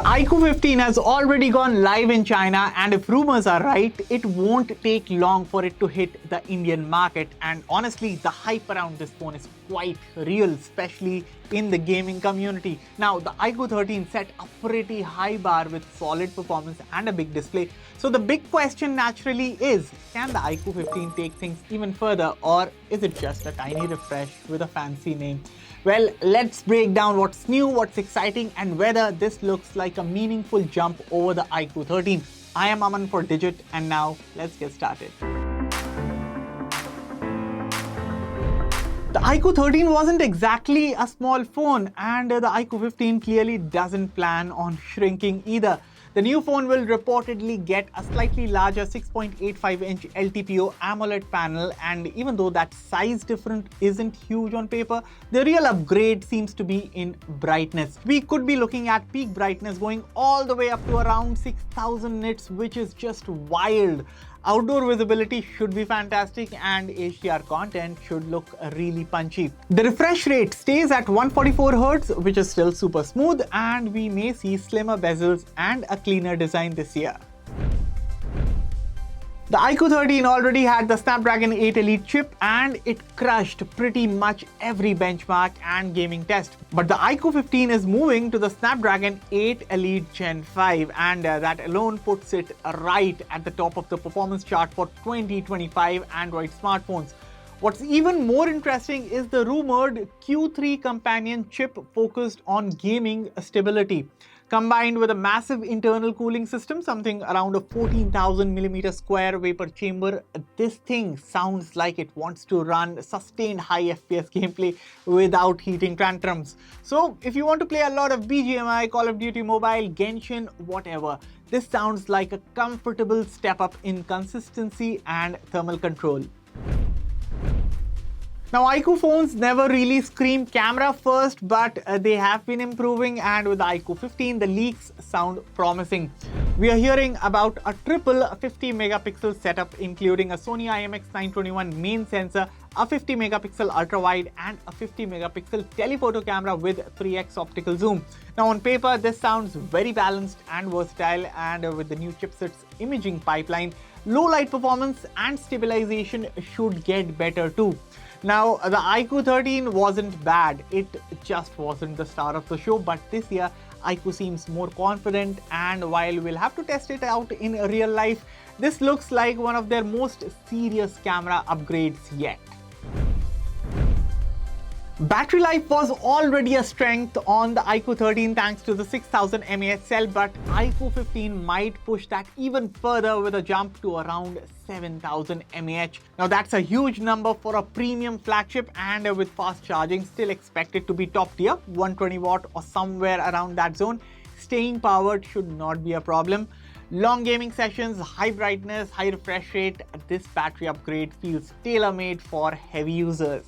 The iQOO 15 has already gone live in China, and if rumors are right, it won't take long for it to hit the Indian market. And honestly, the hype around this phone is quite real, especially in the gaming community. Now, the iQOO 13 set a pretty high bar with solid performance and a big display. So the big question naturally is, can the iQOO 15 take things even further, or is it just a tiny refresh with a fancy name? Well, let's break down what's new, what's exciting, and whether this looks like a meaningful jump over the iQOO 13. I am Aman for Digit, and now let's get started. The iQOO 13 wasn't exactly a small phone, and the iQOO 15 clearly doesn't plan on shrinking either. The new phone will reportedly get a slightly larger 6.85-inch LTPO AMOLED panel, and even though that size difference isn't huge on paper, the real upgrade seems to be in brightness. We could be looking at peak brightness going all the way up to around 6000 nits, which is just wild. Outdoor visibility should be fantastic, and HDR content should look really punchy. The refresh rate stays at 144Hz, which is still super smooth, and we may see slimmer bezels and a cleaner design this year. The iQOO 13 already had the Snapdragon 8 Elite chip, and it crushed pretty much every benchmark and gaming test. But the iQOO 15 is moving to the Snapdragon 8 Elite Gen 5, and that alone puts it right at the top of the performance chart for 2025 Android smartphones. What's even more interesting is the rumored Q3 companion chip focused on gaming stability. Combined with a massive internal cooling system, something around a 14,000mm square vapor chamber, this thing sounds like it wants to run sustained high FPS gameplay without heating tantrums. So if you want to play a lot of BGMI, Call of Duty Mobile, Genshin, whatever, this sounds like a comfortable step up in consistency and thermal control. Now, iQOO phones never really scream camera first, but they have been improving, and with the iQOO 15, the leaks sound promising. We are hearing about a triple 50-megapixel setup, including a Sony IMX921 main sensor, a 50-megapixel ultra-wide, and a 50-megapixel telephoto camera with 3x optical zoom. Now, on paper, this sounds very balanced and versatile, and with the new Chipset's imaging pipeline, low light performance and stabilization should get better too. Now, the iQOO 13 wasn't bad, it just wasn't the star of the show, but this year iQOO seems more confident, and while we'll have to test it out in real life, this looks like one of their most serious camera upgrades yet. Battery life was already a strength on the iQOO 13 thanks to the 6000 mAh cell, but iQOO 15 might push that even further with a jump to around 7000 mAh. Now that's a huge number for a premium flagship, and with fast charging still expected to be top tier, 120 watt or somewhere around that zone, staying powered should not be a problem. Long gaming sessions, high brightness, high refresh rate, this battery upgrade feels tailor-made for heavy users.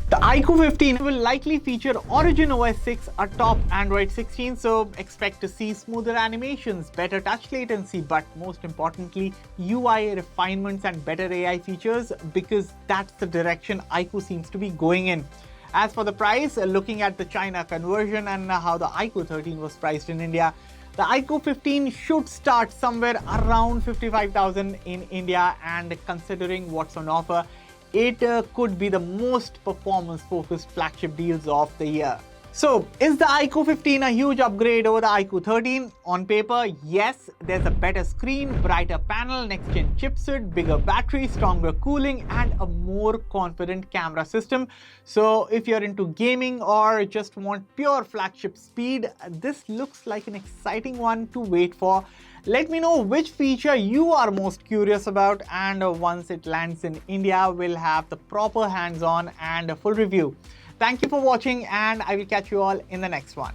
The iQOO 15 will likely feature Origin OS 6 atop Android 16, so expect to see smoother animations, better touch latency, but most importantly, UI refinements and better AI features, because that's the direction iQOO seems to be going in. As for the price, looking at the China conversion and how the iQOO 13 was priced in India, the iQOO 15 should start somewhere around 55,000 in India, and considering what's on offer, it could be the most performance-focused flagship deals of the year. So, is the iQOO 15 a huge upgrade over the iQOO 13? On paper, yes, there's a better screen, brighter panel, next-gen chipset, bigger battery, stronger cooling, and a more confident camera system. So, if you're into gaming or just want pure flagship speed, this looks like an exciting one to wait for. Let me know which feature you are most curious about, and once it lands in India, we'll have the proper hands-on and a full review. Thank you for watching, and I will catch you all in the next one.